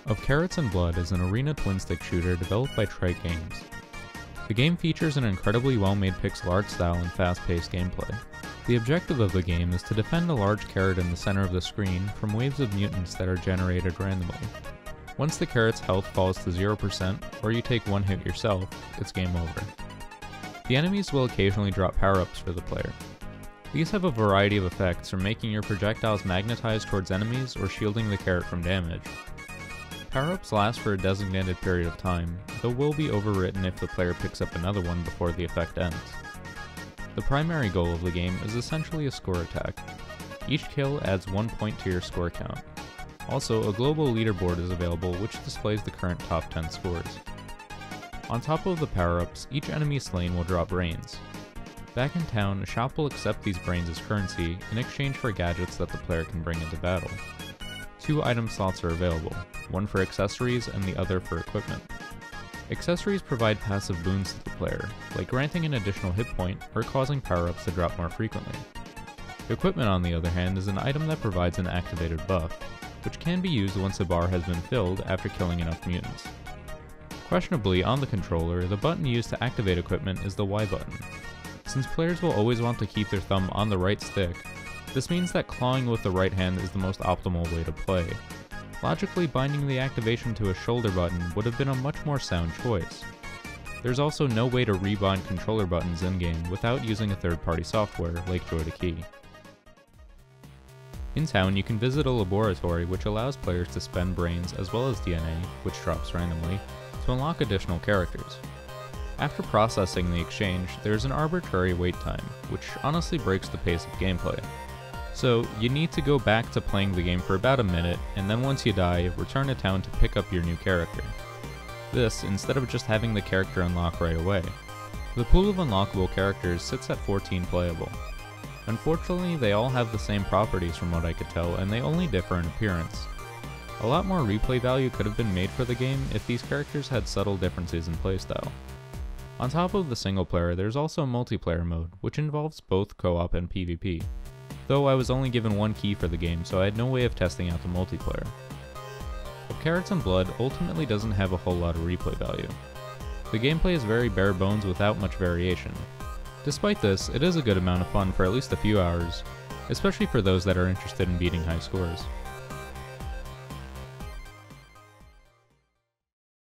Of Carrots and Blood is an arena twin-stick shooter developed by Trite Games. The game features an incredibly well-made pixel art style and fast-paced gameplay. The objective of the game is to defend a large carrot in the center of the screen from waves of mutants that are generated randomly. Once the carrot's health falls to 0%, or you take one hit yourself, it's game over. The enemies will occasionally drop power-ups for the player. These have a variety of effects, from making your projectiles magnetize towards enemies or shielding the carrot from damage. Power-ups last for a designated period of time, though will be overwritten if the player picks up another one before the effect ends. The primary goal of the game is essentially a score attack. Each kill adds 1 point to your score count. Also, a global leaderboard is available which displays the current top 10 scores. On top of the power-ups, each enemy slain will drop brains. Back in town, a shop will accept these brains as currency in exchange for gadgets that the player can bring into battle. 2 item slots are available, one for accessories and the other for equipment. Accessories provide passive boons to the player, like granting an additional hit point or causing power-ups to drop more frequently. Equipment, on the other hand, is an item that provides an activated buff, which can be used once a bar has been filled after killing enough mutants. Questionably, on the controller, the button used to activate equipment is the Y button. Since players will always want to keep their thumb on the right stick, this means that clawing with the right hand is the most optimal way to play. Logically, binding the activation to a shoulder button would have been a much more sound choice. There's also no way to rebind controller buttons in-game without using a third-party software like Joy2Key. In town, you can visit a laboratory which allows players to spend brains as well as DNA, which drops randomly, to unlock additional characters. After processing the exchange, there's an arbitrary wait time, which honestly breaks the pace of gameplay. So, you need to go back to playing the game for about a minute, and then once you die, return to town to pick up your new character. This, instead of just having the character unlock right away. The pool of unlockable characters sits at 14 playable. Unfortunately, they all have the same properties from what I could tell, and they only differ in appearance. A lot more replay value could have been made for the game if these characters had subtle differences in playstyle. On top of the single player, there's also a multiplayer mode, which involves both co-op and PvP. Though I was only given one key for the game, so I had no way of testing out the multiplayer. Of Carrots and Blood ultimately doesn't have a whole lot of replay value. The gameplay is very bare bones without much variation. Despite this, it is a good amount of fun for at least a few hours, especially for those that are interested in beating high scores.